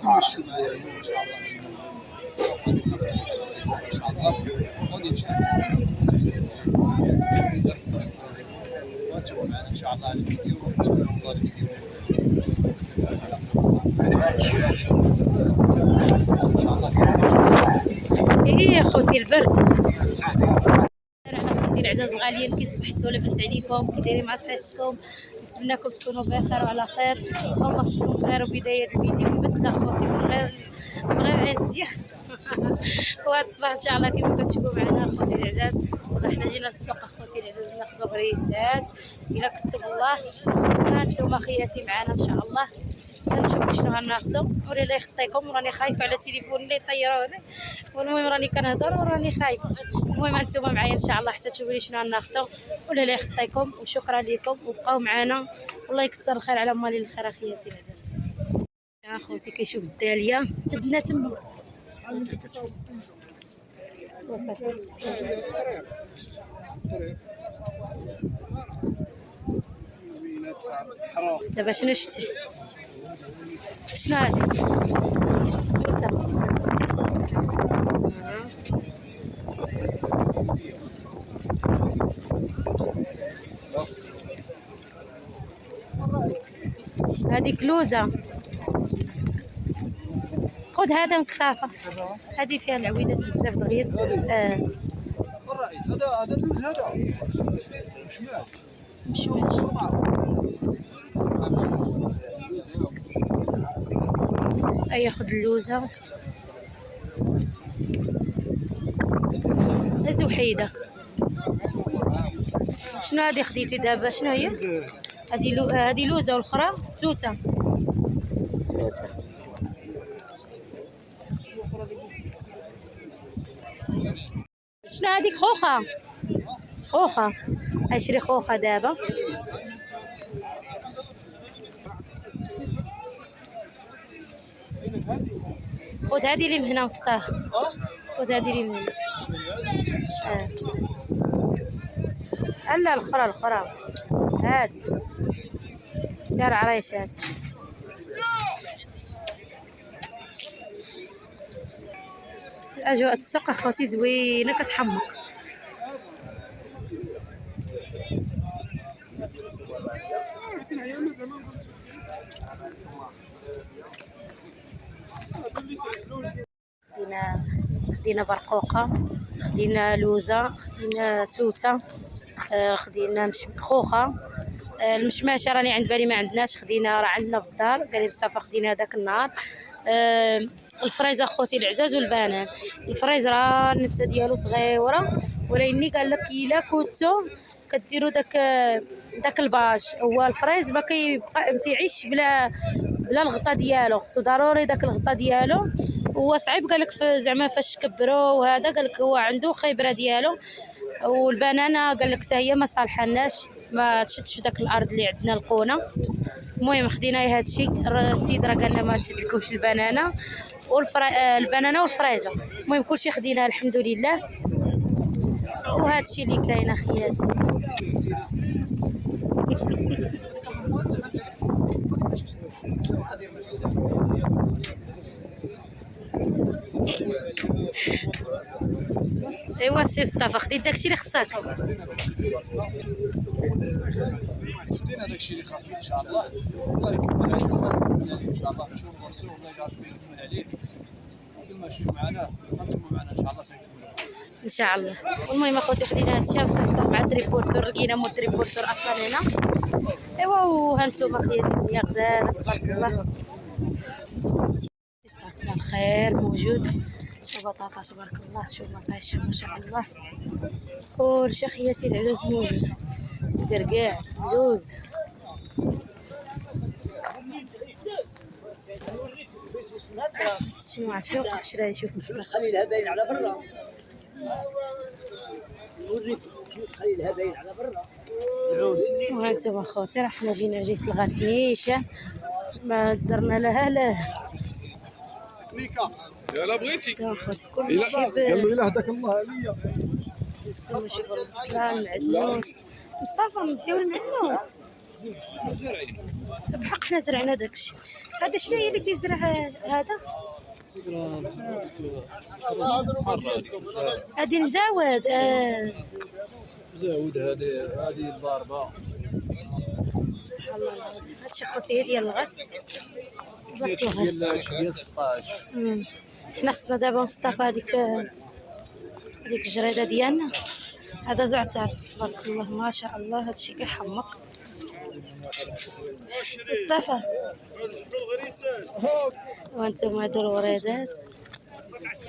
كما شفتوا معايا اليوم ان شاء الله السوق غادي نبقى ان شاء الله غادي نشاركوا بزاف. شكرا لكم وانتم معنا ان شاء الله على الفيديو ونتمنى الله الفيديو ايه خوتي البرد على خوتي العزاز الغاليين، كي صبحتوا لاباس عليكم؟ كي دايرين مع صحتكم؟ نتمنىكم تكونوا بخير وعلى خير، اللهم خصكم بخير. وبدايه الفيديو بدنا خوتي من غير عزيه وهذا الصباح ان شاء الله كما كتشوفوا معنا خوتي العزاز، حنا جينا للسوق خوتي العزاز ناخذوا غريسات الى كتب الله. ها انتم خياتي معنا ان شاء الله تنشوفوا شنو غناخذوا. وري الله يخطيكم، راني خايفه على تليفون اللي طيروني، والمهم راني كنهضر وراني خايفه. المهم انتم معايا ان شاء الله حتى تشوفوا لي شنو غناخذوا. ولا الله يخطيكم وشكرا لكم وبقاو معنا والله يكثر الخير على مالي الخير اخياتي العزاز. يا خوتي كيشوف الداليه تدنا تما وصافي. دابا شنو شتي؟ شنو هادي؟ توته هاديك لوزه. خذ هذا مصطفى، هذه فيها العويدات بزاف دغيا. الرئيس هذا اللوز هذا مشماش اي خذ اللوزه. زوحيده شنو هذه خديتي دابا؟ شنو هي هذه لوزه والاخرى توته. شنو هذيك؟ خوخه اشري خوخه دابا. خذ هذه اللي من هنا مصطفى، خذ هذه اللي من هنا. لا الاخرى هذه دار عريشات. اجواء السوق اخوتي زوينه كتحمق. خدينا برقوقه، خدينا لوزه، خدينا توته، خدينا خوخه. المشماشه راني عند بالي ما عندناش، خدينا راه عندنا في الدار، قال لي مصطفى خدينا هذاك النهار. الفريز اخوتي العزاز والبنان. الفريز راه النبته ديالو صغيره، ولكن قال لك الا كنتو كديروا داك الباج. هو الفريز ما تيعيش بلا الغطا ديالو، خصو ضروري داك الغطا ديالو. هو صعيب قال لك زعما فاش كبروا وهذا، قال لك هو عنده خيبره ديالو. والبنانه قال لك حتى هي ما صالحناش، ما تشدش داك الارض اللي عندنا القونه. المهم خدينا هذا الشيء. السيد راه قال لنا ما تشدلكمش البنانه البنانه والفريزه. المهم كلشي خديناه الحمد لله. وهذا الشيء اللي كاين اخياتي. ايوا سي مصطفى خديت داكشي اللي خصك. خدينا داكشي اللي خاصنا ان شاء الله. الله يكمل عليك ان شاء الله. نشوفوا نبرسيو والله يبارك فيك ويكمل عليك. كما شفتوا معنا انتم معنا ان شاء الله سنكملوا ان شاء الله. المهم اخوتي خدينا هاد الشيء وصيفطوه مع التريبورتور، لقينا مول التريبورتور اصلا هنا. ايوا وهانتوما خياتي الدنيا غزاله تبارك الله. تبارك الله الخير موجود. شوف بطاطا تبارك الله، شوف مطيشه ما شاء الله. كلشي خياتي العزاز موجود. الكركاع، اللوز، شنو عاد شراي. شوف مصطفى خلي لها باين على برا. نوريك خلي لها باين على برا. وهانتوما خوتي راه حنا جينا جهه الغاس نيشه، ما تزرنا لها لا يلا بغيتي خوتي كلشي قال له الا هداك الله عليا. نتوما شوفوا البصله، المعدنوس. مصطفى نديو المعدنوس بحق حنا زرعنا داكشي. هذا شنو هي اللي تيزرع هذا؟ هذه المزاود. مزاود هذه الضاربه. سبحان الله العظيم. هادشي خوتي هي ديال الغرس، بلاصه الغرس ديال 16. حنا خصنا دابا نصطافى هذيك الجريده ديالنا. هذا زعتر تبارك الله ما شاء الله. هادشي كيحمق مصطفى. وانتم هادو الوريدات،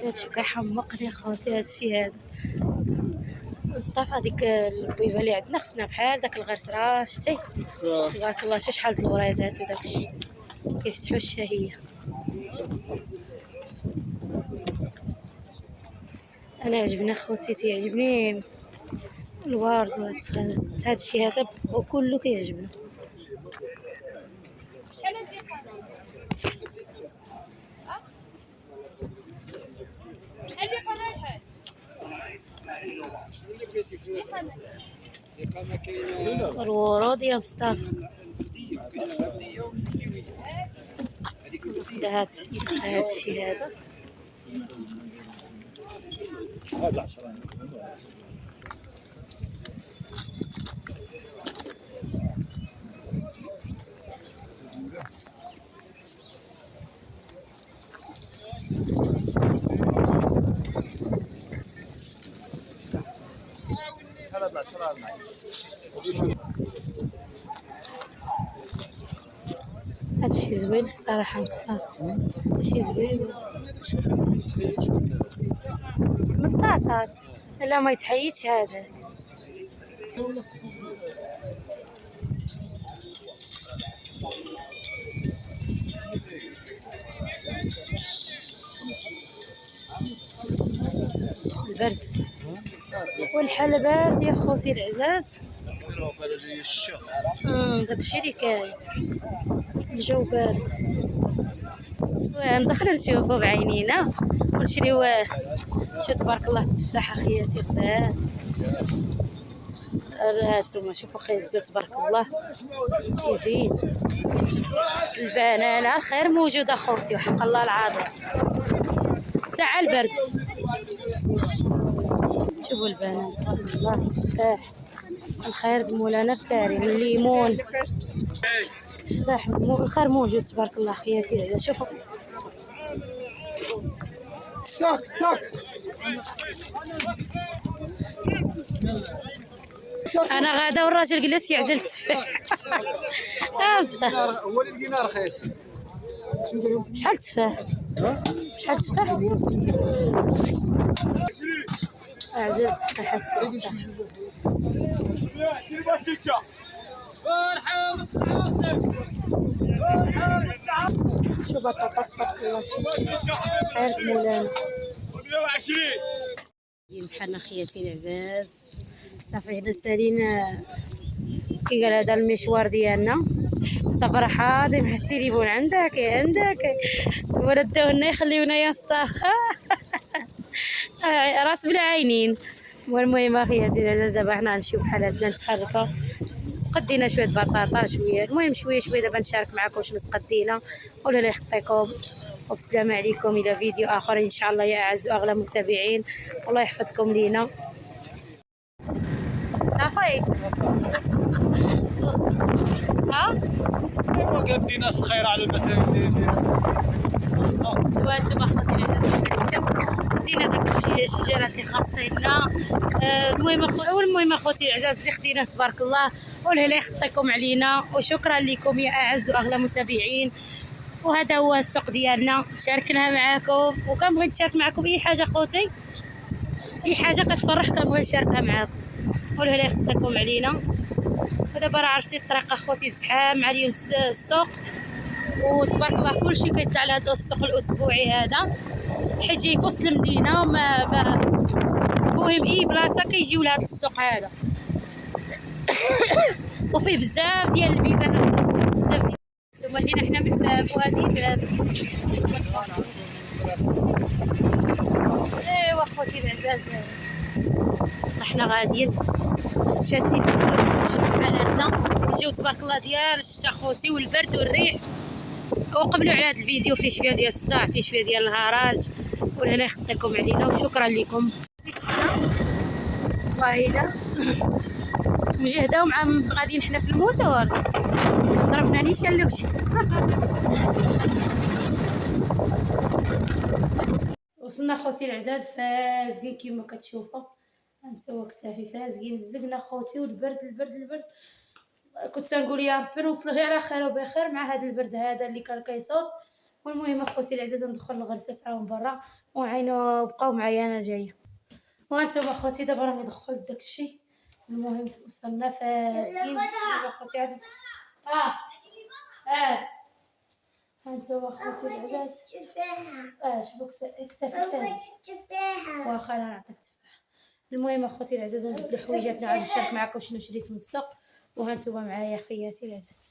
هادشي كيحمق يا خوتي. هادشي هذا مصطفى. ديك البويبه اللي عندنا خصنا بحال داك الغرس. راه شتي تبارك الله شي شحال د الوريدات وداكشي كيفتحوا الشهيه. انا عجبني خوتي، تيعجبني الورد هذا الشيء هذا كله كيعجبنا. الورود يا مصطفى. هذا الشيء هذا هذا 10. هادشي زوين الصراحه مصطفى. هادشي زوين من الطاسات. لا ما يتحيدش هذا. البرد والحل بارد يا خوتي العزاز. داكشي اللي كاين. الجو بارد. ندخلو نشوفو بعينينا ونشريو. شو تبارك الله التفاح اخياتي غزال. هانتوما شوفوا خيزو تبارك الله شي زين. البنانه الخير موجود اخوتي وحق الله العظيم. ساعه البرد. شوفوا البنان تبارك الله التفاح الخير د مولانا الكريم. الليمون تفاح الخير موجود تبارك الله خياتي. شوفوا ساك انا غادا والراجل جلس يعزل التفاح. هو اللي لقينا رخيص. شحال تفاح؟ شحال تفاح؟ عزل التفاح السيستا. شوف بطاطا تبارك الله. شوف خير مولانا. بحالنا خياتي العزاز. صافي حنا سالينا كي قال هذا المشوار ديالنا. مصطفى راه حاضي مع التليفون. عندك ولا داونا يخليونا يا مصطفى. راس بلا عينين. والمهم اخياتي العزاز دابا حنا نمشيو بحال هادنا نتحركوا. تقدينا شويه بطاطا شويه. المهم شويه دابا نشارك معكم شنو تقدينا. ولا لا يخطيكم. وبسلامة عليكم الى فيديو اخر ان شاء الله يا اعز واغلى متابعين. والله يحفظكم لينا. صافي ها قد ناس خير على المسائل ديالنا. وانتم اخوتي العزاز خدينا داك الشجرات اللي خاصيننا. المهم اخوتي العزاز اللي خديناه تبارك الله. والهلا يخطيكم علينا. وشكرا لكم يا اعز واغلى متابعين. وهذا هو السوق ديالنا شاركناها معاكم. وكنبغي نشارك معكم اي حاجه اخوتي. اي حاجه كتفرح كنبغي نشاركها معاكم. والهلا يخطيكم علينا. ودابا راه عرفتي الطريق اخوتي زحام مع اليوم السوق. وتبارك الله كلشي كيطلع لهذا السوق الاسبوعي هذا حيت جاي في وسط المدينه. المهم اي بلاصه كيجيو لهذا السوق هذا. وفيه بزاف ديال البيبان بزاف ديال. ثم جينا حنا من بوادي ايوا خوتي العزاز. حنا غاديين شادين الجو بحال هادنا. الجو تبارك الله ديال الشتا خوتي والبرد والريح. وقبلوا على هذا الفيديو، فيه شويه ديال الصداع، فيه شويه ديال الهراج، ولهنا يخطيكم علينا وشكرا لكم. الشتا واهله مجهده ومع غاديين حنا في الموتور ضربنا نيشان لوشي. وصلنا خوتي العزاز، فازقين كما كتشوفوا، هانتوما كتافي فازقين بزقنا خوتي، والبرد البرد كنت نقول يا ربي نوصلوا غير على خير وبخير مع هذا البرد هذا اللي كان كيصوب. والمهم اخوتي العزاز ندخل الغرسه تعاون برا، وعينوا بقاو معايا انا جايه. وانتم اخوتي دابا راني دخلت داكشي. المهم وصلنا فازقين دابا اخوتي عاد هانتوما اخوتي العزاز شبوك كتافي فازق واخا انا نعطيك تفاح. المهم اخوتي العزاز نبدلو حويجاتنا، عاد نشارك معكم شنو شريت من السوق، وهانتوما معايا خياتي العزاز.